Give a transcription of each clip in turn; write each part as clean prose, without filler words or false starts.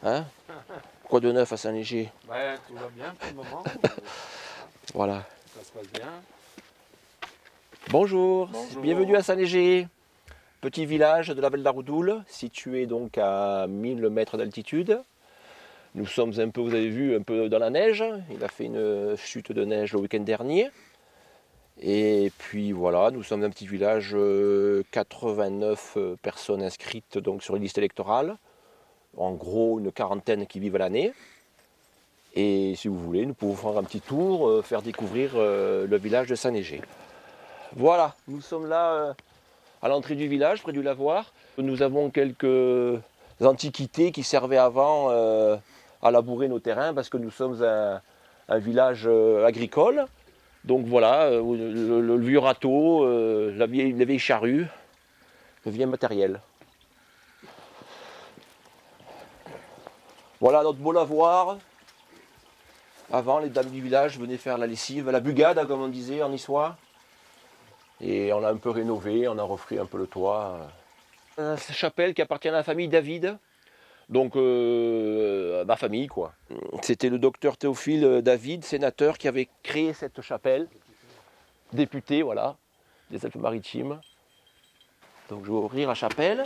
Hein? Quoi de neuf à Saint-Léger? Ouais, tout va bien pour le moment. Voilà. Ça se passe bien. Bonjour, Bonjour. bienvenue à Saint-Léger. Petit village de la Velle d'Aroudoul, situé donc à 1000 mètres d'altitude. Nous sommes un peu, vous avez vu, un peu dans la neige. Il a fait une chute de neige le week-end dernier. Et puis voilà, nous sommes un petit village, 89 personnes inscrites donc, sur les listes électorales. En gros, une quarantaine qui vivent à l'année. Et si vous voulez, nous pouvons faire un petit tour, faire découvrir le village de Saint-Léger. Voilà, nous sommes là à l'entrée du village, près du lavoir. Nous avons quelques antiquités qui servaient avant à labourer nos terrains parce que nous sommes un village agricole. Donc voilà, le vieux râteau, les vieilles charrues, le vieux matériel. Voilà notre beau lavoir. Avant, les dames du village venaient faire la lessive, la bugade, comme on disait en niçois. Et on l'a un peu rénové, on a refait un peu le toit. Cette chapelle qui appartient à la famille David, donc à ma famille quoi. C'était le docteur Théophile David, sénateur, qui avait créé cette chapelle, député voilà, des Alpes-Maritimes. Donc je vais ouvrir la chapelle.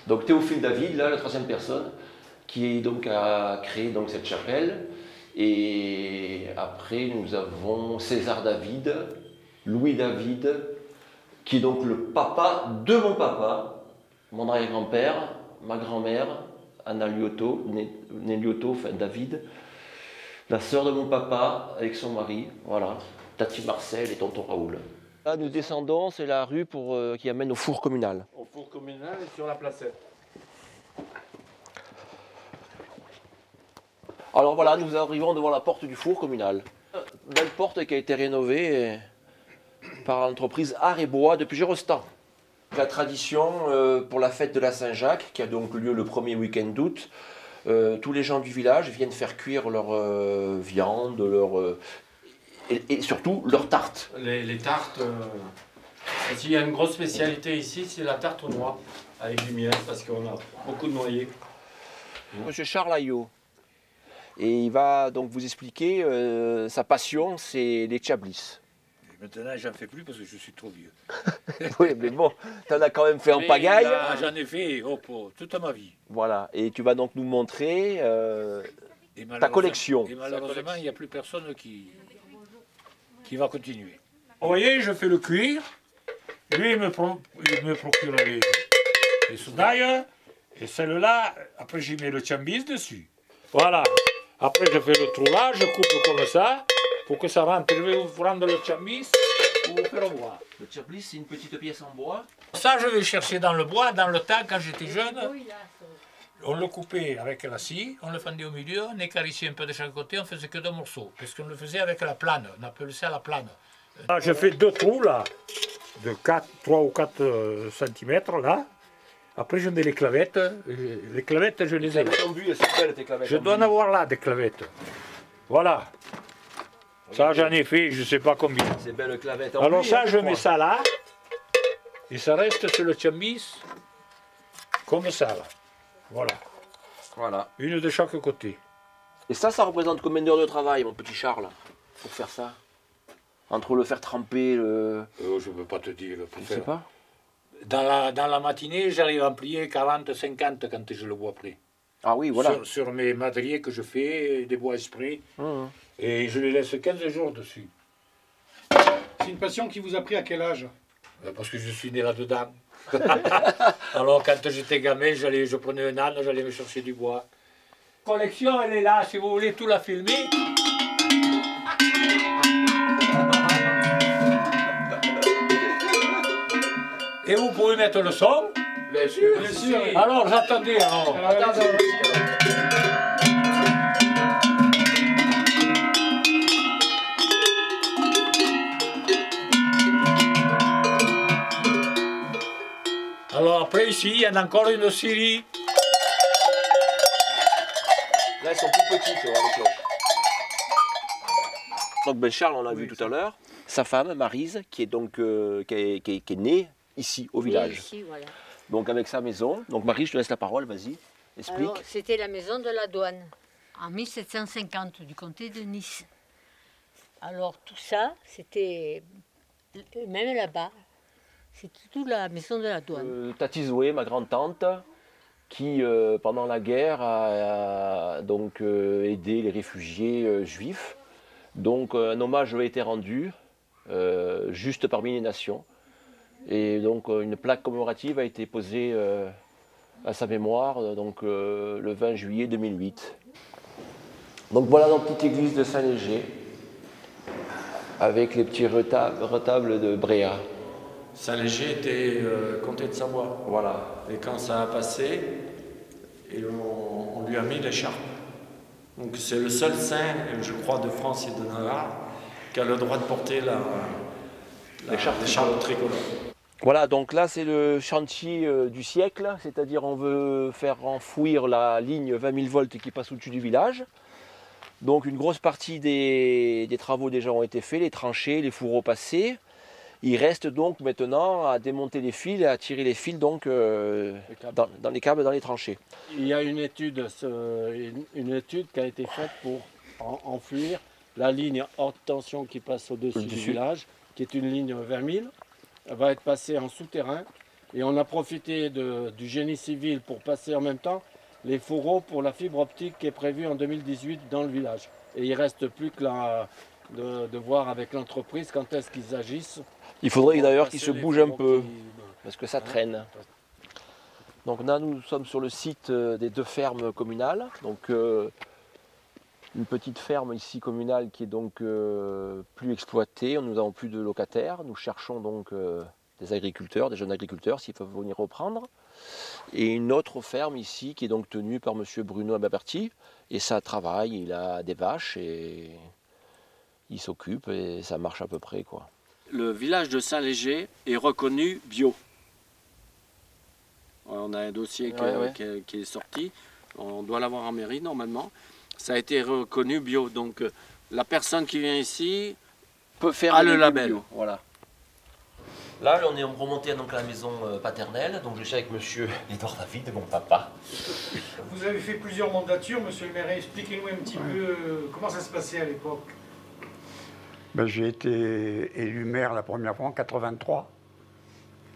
Donc Théophile David, là la troisième personne, qui donc a créé donc cette chapelle. Et après, nous avons César David, Louis David, qui est donc le papa de mon papa, mon arrière-grand-père, ma grand-mère, Anna Liotto, née Liotto, enfin David, la sœur de mon papa avec son mari, voilà, Tati Marcel et tonton Raoul. Là, nous descendons, c'est la rue qui amène au four communal. Au four communal et sur la placette. Alors voilà, nous arrivons devant la porte du four communal. Belle porte qui a été rénovée par l'entreprise Art et Bois depuis Gérostan. La tradition pour la fête de la Saint-Jacques, qui a donc lieu le premier week-end d'août, tous les gens du village viennent faire cuire leur viande, et surtout leurs tartes. Les tartes, s'il y a une grosse spécialité ici, c'est la tarte aux noix, avec du miel, parce qu'on a beaucoup de noyers. Monsieur Charles Ayot. Et il va donc vous expliquer sa passion, c'est les tchablis. Maintenant, j'en fais plus parce que je suis trop vieux. Oui, mais bon, tu en as quand même fait en pagaille. Ah, j'en ai fait pour toute ma vie. Voilà, et tu vas donc nous montrer ta collection. Et malheureusement, il n'y a plus personne qui va continuer. Vous voyez, je fais le cuir. Lui, il me procure les soudailles. Et celle-là, après, j'y mets le chambis dessus. Voilà. Après, je fais le trou là, je coupe comme ça, pour que ça rentre. Je vais vous prendre le chambis pour vous faire voir. Le tchablis, c'est une petite pièce en bois. Ça, je vais chercher dans le bois, dans le temps, quand j'étais jeune. On le coupait avec la scie, on le fendait au milieu, on écarissait un peu de chaque côté, on faisait que deux morceaux. Parce qu'on le faisait avec la plane, on appelait ça la plane. Là, je fais deux trous là, de 3 ou 4 cm là. Après, je mets les clavettes. Les clavettes, je les ai. Je dois en avoir là des clavettes. Voilà. Ça, j'en ai fait, je ne sais pas combien. Ces belles clavettes. Alors ça, je mets ça là. Et ça reste sur le chambis, comme ça là. Voilà. Voilà. Une de chaque côté. Et ça représente combien d'heures de travail, mon petit Charles, pour faire ça? Entre le faire tremper, Je ne peux pas te dire. je sais pas. Dans la matinée, j'arrive à en plier 40-50 quand je le bois prêt. Ah oui, voilà. Sur mes madriers que je fais, des bois esprits. Et je les laisse 15 jours dessus. C'est une passion qui vous a pris à quel âge? Parce que je suis né là-dedans. Alors quand j'étais gamin, je prenais un âne, j'allais me chercher du bois. La collection, elle est là, si vous voulez tout la filmer. Et vous pouvez mettre le son. Bien sûr. Bien sûr. Alors j'attendais. Alors après ici, il y en a encore une série. Là, elles sont plus petites, les cloches. Donc ben, Charles, on l'a vu tout à l'heure, sa femme, Maryse, qui est donc qui est née ici, au village. Oui, ici, voilà. donc avec sa maison. Donc Marie, je te laisse la parole, vas-y, explique. C'était la maison de la douane, en 1750, du comté de Nice. Alors tout ça, c'était, même là-bas, c'était toute la maison de la douane. Tati Zoé, ma grande-tante, qui pendant la guerre a donc aidé les réfugiés juifs. Donc un hommage a été rendu, juste parmi les nations. Et donc une plaque commémorative a été posée à sa mémoire donc, le 20 juillet 2008. Donc voilà notre petite église de Saint-Léger, avec les petits retables de Bréa. Saint-Léger était comté de Savoie. Voilà. Et quand ça a passé, on lui a mis l'écharpe. Donc c'est le seul saint, je crois, de France et de Navarre qui a le droit de porter l'écharpe tricolore. Voilà, donc là c'est le chantier du siècle, c'est-à-dire on veut faire enfouir la ligne 20 000 volts qui passe au-dessus du village. Donc une grosse partie des travaux déjà ont été faits, les tranchées, les fourreaux passés. Il reste donc maintenant à démonter les fils et à tirer les fils donc, dans les câbles, dans les tranchées. Il y a une étude qui a été faite pour enfouir la ligne haute tension qui passe au-dessus du village, qui est une ligne 20 000. Elle va être passée en souterrain et on a profité du génie civil pour passer en même temps les fourreaux pour la fibre optique qui est prévue en 2018 dans le village. Et il ne reste plus que de voir avec l'entreprise quand est-ce qu'ils agissent. Il faudrait d'ailleurs qu'ils se bougent un peu, parce que ça traîne. Donc là, nous sommes sur le site des 2 fermes communales. Donc une petite ferme ici communale qui est donc plus exploitée. Nous n'avons plus de locataires. Nous cherchons donc des agriculteurs, des jeunes agriculteurs, s'ils peuvent venir reprendre. Et une autre ferme ici qui est donc tenue par M. Bruno Ababerti. Et ça travaille, il a des vaches et il s'occupe et ça marche à peu près, quoi. Le village de Saint-Léger est reconnu bio. On a un dossier qui est sorti, on doit l'avoir en mairie normalement. Ça a été reconnu bio, donc la personne qui vient ici peut faire le label. Bio. Voilà. Là, on est remonté donc à la maison paternelle, donc je suis avec monsieur Édouard David, mon papa. Vous avez fait plusieurs mandatures, monsieur le maire. Expliquez-nous un petit peu comment ça se passait à l'époque. Ben, j'ai été élu maire la première fois en 83.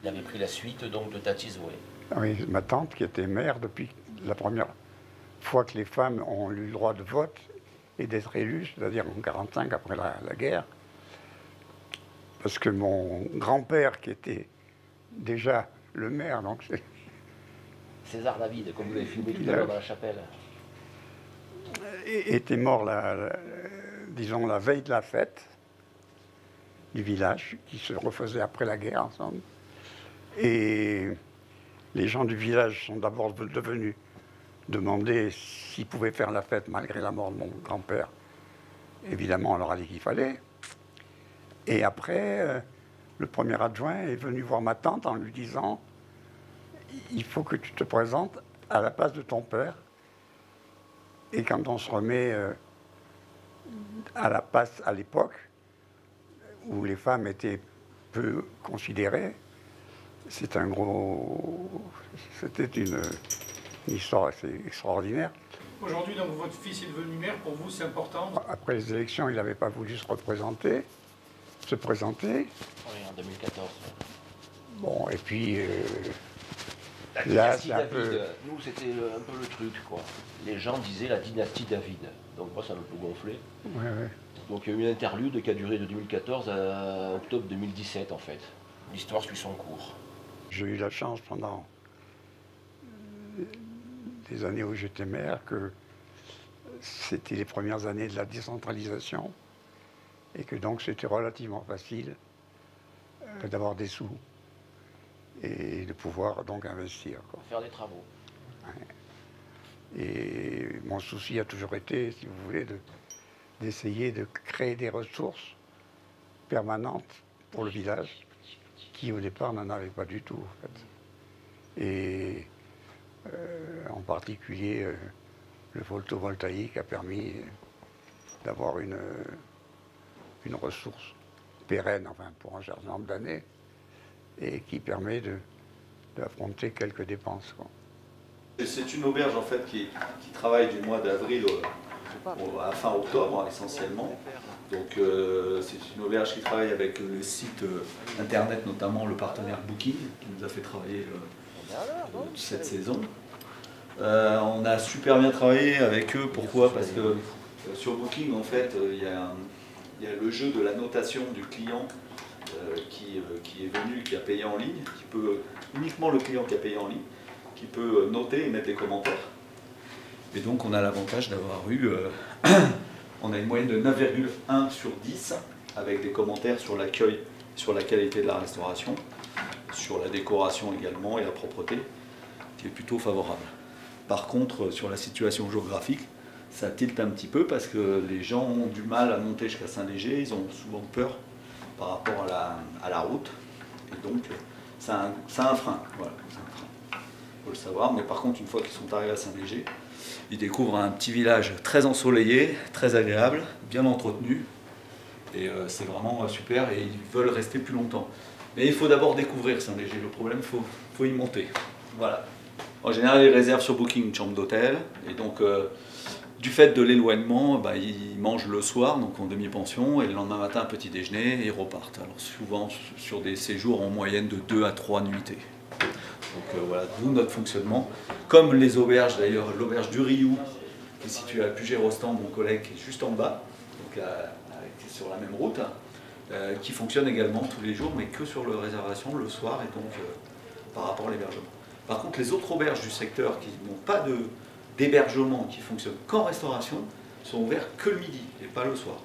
Il avait pris la suite donc de Tati Zoé. Oui, ma tante qui était maire depuis la première fois que les femmes ont eu le droit de vote et d'être élues, c'est-à-dire en 1945 après la guerre. Parce que mon grand-père, qui était déjà le maire, donc c'est... César David, comme vous l'avez filmé tout à l'heure dans la chapelle. Était mort, disons, la veille de la fête du village, qui se refaisait après la guerre ensemble. Et les gens du village sont d'abord devenus demander s'ils pouvaient faire la fête malgré la mort de mon grand-père. Évidemment, on leur a dit qu'il fallait. Et après, le premier adjoint est venu voir ma tante en lui disant « Il faut que tu te présentes à la place de ton père. » Et quand on se remet à la place à l'époque, où les femmes étaient peu considérées, c'était une histoire assez extraordinaire. Aujourd'hui, donc, votre fils est devenu maire. Pour vous, c'est important? Après les élections, il n'avait pas voulu se présenter. Oui, en 2014. Bon, et puis la dynastie David, nous c'était un peu le truc, quoi. Les gens disaient la dynastie David. Donc moi ça m'a un peu gonflé. Ouais. Donc il y a eu une interlude qui a duré de 2014 à octobre 2017 en fait. L'histoire suit son cours. J'ai eu la chance pendant des années où j'étais maire que c'était les premières années de la décentralisation et que donc c'était relativement facile d'avoir des sous et de pouvoir donc investir, quoi. Faire des travaux. Ouais. Et mon souci a toujours été, si vous voulez, d'essayer de créer des ressources permanentes pour le village qui au départ n'en avait pas du tout, en fait. Et en particulier le photovoltaïque a permis d'avoir une ressource pérenne, enfin pour un certain nombre d'années, et qui permet d'affronter quelques dépenses, quoi. C'est une auberge en fait qui travaille du mois d'avril à fin octobre essentiellement. Donc c'est une auberge qui travaille avec le site internet, notamment le partenaire Booking qui nous a fait travailler cette saison. On a super bien travaillé avec eux. Pourquoi? Parce que sur Booking en fait il y a le jeu de la notation du client qui est venu, qui a payé en ligne, uniquement le client qui a payé en ligne, qui peut noter et mettre des commentaires. Et donc on a l'avantage d'avoir eu, on a une moyenne de 9,1 sur 10 avec des commentaires sur l'accueil, sur la qualité de la restauration, sur la décoration également et la propreté, qui est plutôt favorable. Par contre, sur la situation géographique, ça tilte un petit peu parce que les gens ont du mal à monter jusqu'à Saint-Léger, ils ont souvent peur par rapport à la route, et donc ça a un frein. Voilà, faut le savoir, mais par contre une fois qu'ils sont arrivés à Saint-Léger, ils découvrent un petit village très ensoleillé, très agréable, bien entretenu, et c'est vraiment super, et ils veulent rester plus longtemps. Mais il faut d'abord découvrir Saint-Léger, le problème, il faut y monter. Voilà. En général, ils réservent sur Booking une chambre d'hôtel, et donc du fait de l'éloignement, ils mangent le soir, donc en demi-pension, et le lendemain matin, un petit déjeuner, et ils repartent. Alors souvent sur des séjours en moyenne de 2 à 3 nuitées. Donc voilà, d'où notre fonctionnement. Comme les auberges, d'ailleurs, l'auberge du Rioux, qui est située à Puget-Rostand, mon collègue, qui est juste en bas, donc qui est sur la même route, qui fonctionne également tous les jours, mais que sur la réservation le soir, et donc par rapport à l'hébergement. Par contre, les autres auberges du secteur qui n'ont pas d'hébergement, qui fonctionnent qu'en restauration, sont ouverts que le midi et pas le soir.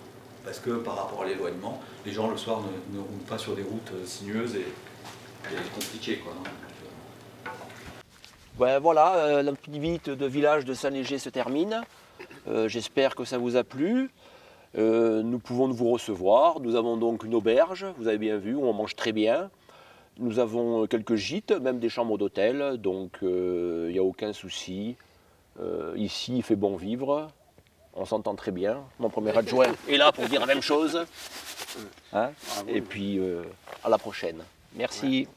Parce que par rapport à l'éloignement, les gens le soir ne roulent pas sur des routes sinueuses et compliquées, quoi. Ben voilà, la petite visite de village de Saint-Léger se termine. J'espère que ça vous a plu. Nous pouvons vous recevoir. Nous avons donc une auberge, vous avez bien vu, où on mange très bien. Nous avons quelques gîtes, même des chambres d'hôtel, donc il n'y a aucun souci. Ici, il fait bon vivre. On s'entend très bien. Mon premier adjoint est là pour dire la même chose. Hein? Et puis, à la prochaine. Merci. Ouais.